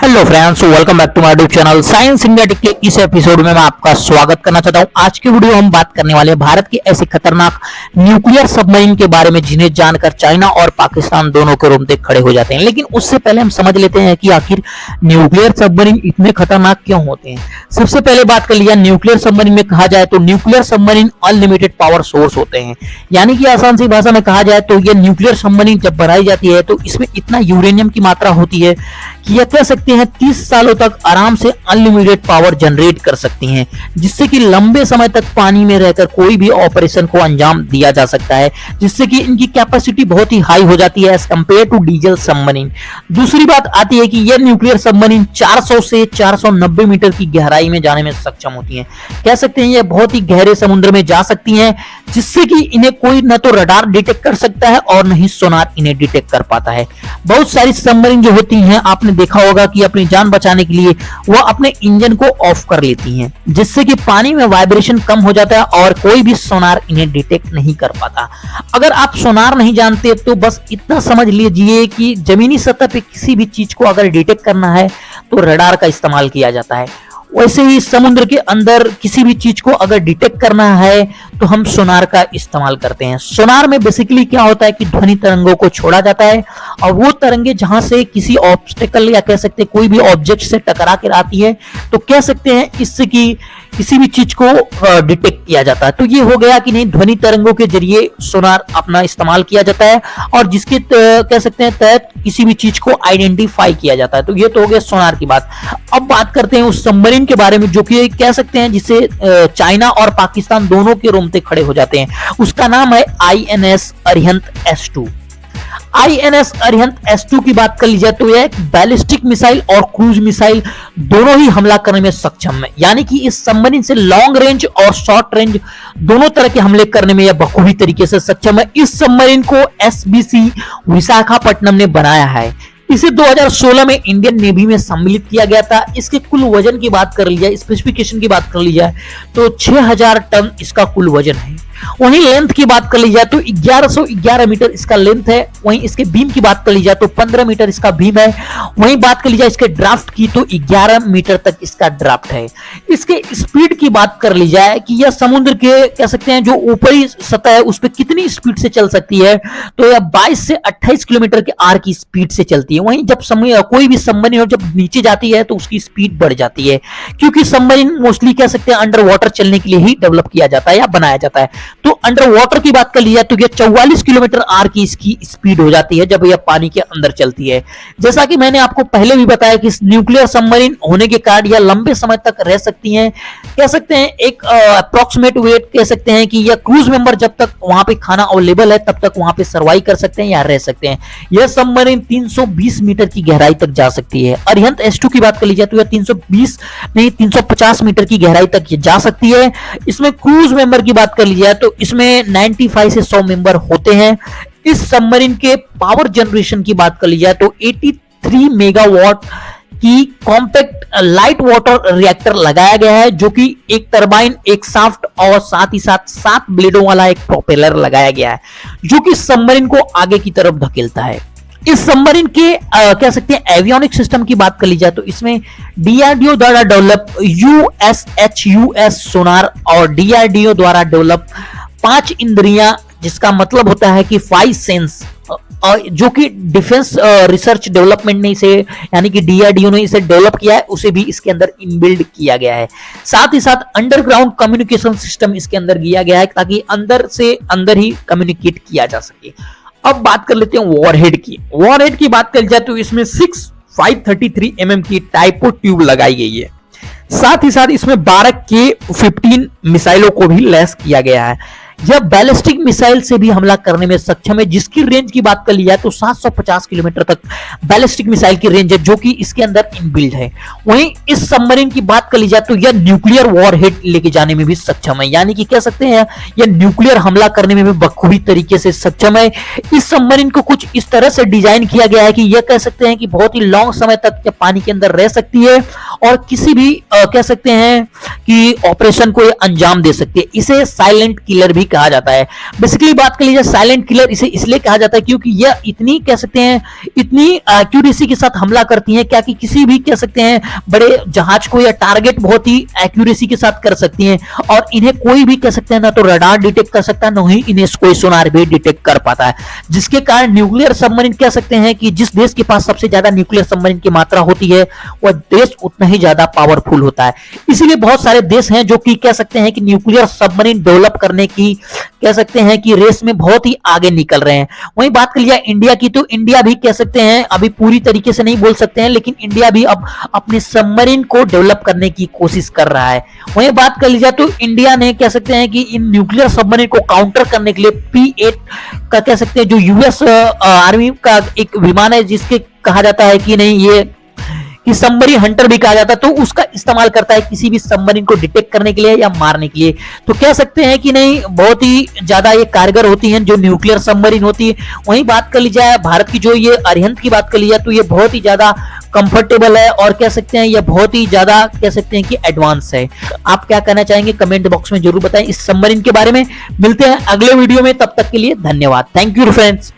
Hello friends, welcome back to my YouTube channel science India tech के इस episode में मैं आपका स्वागत करना चाहता हूं। आज की वीडियो हम बात करने वाले हैं भारत के ऐसे खतरनाक न्यूक्लियर सबमरीन के बारे में जिन्हें जानकर चाइना और पाकिस्तान दोनों के रोंगटे खड़े हो जाते हैं। लेकिन उससे पहले हम समझ लेते हैं कि आखिर न्यूक्लियर सबमरीन इतने खतरनाक क्यों होते हैं। सबसे पहले बात कर लिया न्यूक्लियर सबमरीन में कहा जाए तो nuclear submarine unlimited power source होते हैं। यानी कि आसान सी भाषा में कहा जाए तो ये न्यूक्लियर सबमरीन जब बनाई जाती है तो इसमें इतना यूरेनियम की मात्रा होती है कि यह कह सकते हैं 30 सालों तक आराम से अनलिमिटेड पावर जनरेट कर सकती हैं, जिससे कि लंबे समय तक पानी में रहकर कोई भी ऑपरेशन को अंजाम दिया जा सकता है, जिससे कि इनकी कैपेसिटी बहुत ही हाई हो जाती है as compared to diesel submarine. दूसरी बात आती है कि यह न्यूक्लियर सबमरीन 400 से 490 मीटर की गहराई में जाने में सक्षम होती हैं। कह सकते हैं यह बहुत ही गहरे समुद्र में जा सकती हैं, जिससे कि इन्हें कोई न तो रडार डिटेक्ट कर सकता है और न ही सोनार इन्हें डिटेक्ट कर पाता है। बहुत सारी सबमरीन जो होती हैं आपने देखा होगा कि अपनी जान बचाने के लिए वह अपने इंजन को ऑफ कर लेती हैं, जिससे कि पानी में वाइब्रेशन कम हो जाता है और कोई भी सोनार इन्हें डिटेक्ट नहीं कर पाता। अगर आप सोनार नहीं जानते तो बस इतना समझ लीजिए कि जमीनी सतह पे किसी भी चीज को अगर डिटेक्ट करना है तो रडार का इस्तेमाल किया जाता है। वैसे ही समुद्र के अंदर किसी भी चीज को अगर डिटेक्ट करना है तो हम सोनार का इस्तेमाल करते हैं। सोनार में बेसिकली क्या होता है कि ध्वनि तरंगों को छोड़ा जाता है और वो तरंगे जहां से किसी ऑब्स्टेकल या कह सकते हैं कोई भी ऑब्जेक्ट से टकरा कर आती है तो कह सकते हैं इससे कि किसी भी चीज को डिटेक्ट किया जाता है। तो ये हो गया कि नहीं, ध्वनि तरंगों के जरिए सोनार अपना इस्तेमाल किया जाता है और जिसके कह सकते हैं तहत किसी भी चीज को आइडेंटिफाई किया जाता है। तो ये तो हो गया सोनार की बात। अब बात करते हैं उस सबमरीन के बारे में जो कि कह सकते हैं जिसे चाइना और पाकिस्तान दोनों के रोंगटे खड़े हो जाते हैं। उसका नाम है INS Arihant S2। INS Arihant S2 की बात कर ली जाए तो यह एक बैलिस्टिक मिसाइल और क्रूज मिसाइल दोनों ही हमला करने में सक्षम है। यानी कि इस सबमरीन से लॉन्ग रेंज और शॉर्ट रेंज दोनों तरह के हमले करने में यह बखूबी तरीके से सक्षम है। इस सबमरीन को SBC विशाखापट्टनम ने बनाया है। इसे 2016 में इंडियन नेवी में सम्मिलित किया गया था। इसके कुल वजन की बात कर ली जाए, स्पेसिफिकेशन की बात कर ली जाए तो 6000 टन इसका कुल वजन है। वहीं लेंथ की बात कर ली जाए तो 1111 मीटर इसका लेंथ है। वहीं इसके बीम की बात कर ली जाए तो 15 मीटर इसका बीम है। वहीं बात कर ली जाए इसके ड्राफ्ट की तो 11 मीटर तक इसका ड्राफ्ट है। इसके स्पीड की बात कर ली जाए कि यह समुद्र के कह सकते हैं जो ऊपरी सतह है उस पर कितनी स्पीड से चल सकती है तो यह 22 से 28 किलोमीटर के आर की स्पीड से चलती है। वहीं जब कोई भी सबमरीन जब नीचे जाती है तो उसकी स्पीड बढ़ जाती है, क्योंकि सबमरीन मोस्टली कह सकते हैं अंडर वाटर चलने के लिए ही डेवलप किया जाता है या बनाया जाता है। तो अंडर वाटर की बात कर ली जाए तो यह 44 किलोमीटर आर की इसकी स्पीड हो जाती है जब यह पानी के अंदर चलती है। जैसा कि मैंने आपको पहले भी बताया कि न्यूक्लियर सबमरीन होने के कारण यह लंबे समय तक रह सकती हैं। कह सकते हैं एक अप्रोक्सीमेट वेट कह सकते हैं कि यह क्रूज मेंबर जब तक वहां पे खाना अवेलेबल है तब तक वहां पे सर्वाइव कर सकते हैं या रह सकते हैं। यह सबमरीन 320 मीटर की गहराई तक जा सकती है। अरिहंत S2 की बात कर ली जाए तो यह 320 नहीं 350 मीटर की गहराई तक ये जा सकती है। इसमें क्रूज मेंबर की बात कर ली जाए तो इसमें 95 से 100 मेंबर होते हैं। इस सबमरीन के पावर जनरेशन की बात कर ली जाए तो 83 मेगावाट की कॉम्पैक्ट लाइट वाटर रिएक्टर लगाया गया है, जो कि एक टरबाइन, एक शाफ्ट और साथ ही साथ 7 ब्लेडों वाला एक प्रोपेलर लगाया गया है, जो कि सबमरीन को आगे की तरफ धकेलता है। इस सबमरीन के कह सकते हैं एवियोनिक सिस्टम की बात कर ली जाए तो इसमें DRDO द्वारा डेवलप USHUS सोनार और DRDO द्वारा डेवलप 5 इंद्रियां, जिसका मतलब होता है कि 5 सेंस, जो कि डिफेंस रिसर्च डेवलपमेंट ने इसे यानी कि DRDO ने इसे डेवलप किया है, उसे भी इसके अंदर इनबिल्ड किया गया है। साथ ही साथ अंडरग्राउंड कम्युनिकेशन सिस्टम इसके अंदर दिया गया है ताकि अंदर से अंदर ही कम्युनिकेट किया जा सके। अब बात कर लेते हैं वॉरहेड की। वॉरहेड की बात कर जाए तो इसमें 533 mm की टाइपो ट्यूब लगाई गई है। साथ ही साथ इसमें 12K-15 मिसाइलों को भी लैस किया गया है। यह बैलिस्टिक मिसाइल से भी हमला करने में सक्षम है, जिसकी रेंज की बात कर ली जाए तो 750 किलोमीटर तक बैलिस्टिक मिसाइल की रेंज है, जो कि इसके अंदर इनबिल्ड है। वहीं इस सबमरीन की बात कर ली जाए तो यह न्यूक्लियर वॉरहेड लेके जाने में भी सक्षम है, यानी कि कह सकते हैं यह न्यूक्लियर हमला करने में भी बखूबी तरीके से सक्षम है। इस सबमरीन को कुछ इस तरह से डिजाइन किया गया है कि यह कह सकते हैं कि बहुत ही लॉन्ग समय तक पानी के अंदर रह सकती है और किसी भी कह सकते हैं कि ऑपरेशन को अंजाम दे सकती है। इसे साइलेंट किलर भी कहा जाता है। बेसिकली बात कर लीजिए साइलेंट किलर इसे इसलिए कहा जाता है क्योंकि यह इतनी कह सकते हैं इतनी एक्यूरेसी के साथ हमला करती हैं क्या कि किसी भी कह सकते हैं बड़े जहाज को या टारगेट बहुत ही एक्यूरेसी के साथ कर सकती हैं और इन्हें कोई भी कह सकते हैं ना तो रडार डिटेक्ट कर सकता है ना ही इन्हें कोई सोनार भी डिटेक्ट कर पाता है, जिसके कारण न्यूक्लियर सबमरीन कह सकते हैं कि जिस देश के पास सबसे ज्यादा न्यूक्लियर सबमरीन की मात्रा होती है वह देश उतना ही ज्यादा पावरफुल होता है। इसीलिए बहुत सारे देश हैं जो कि कह सकते हैं कि न्यूक्लियर सबमरीन डेवलप करने की कह सकते हैं कि रेस में बहुत ही आगे निकल रहे हैं। वहीं बात कर लिया इंडिया की तो इंडिया भी कह सकते हैं अभी पूरी तरीके से नहीं बोल सकते हैं लेकिन इंडिया भी अब अपने सबमरीन को डेवलप करने की कोशिश कर रहा है। वहीं बात कर लीजिए तो इंडिया ने कह सकते हैं कि इन न्यूक्लियर सबमरीन को काउंटर करने के लिए P-8 का कह सकते हैं जो यूएस आर्मी का एक विमान है जिसके कहा जाता है कि नहीं ये कि सबमरीन हंटर भी कहा जाता है, तो उसका इस्तेमाल करता है किसी भी सबमरीन को डिटेक्ट करने के लिए या मारने के लिए। तो कह सकते हैं कि नहीं बहुत ही ज्यादा ये कारगर होती हैं जो न्यूक्लियर सबमरीन होती है। वहीं बात कर ली जाए भारत की जो ये अरिहंत की बात कर ली जाए तो ये बहुत ही ज्यादा कंफर्टेबल है और कह सकते हैं ये बहुत ही ज्यादा कह सकते हैं कि एडवांस है। आप क्या कहना चाहेंगे कमेंट बॉक्स में जरूर बताएं इस सबमरीन के बारे में। मिलते हैं अगले वीडियो में, तब तक के लिए धन्यवाद। Thank you friends.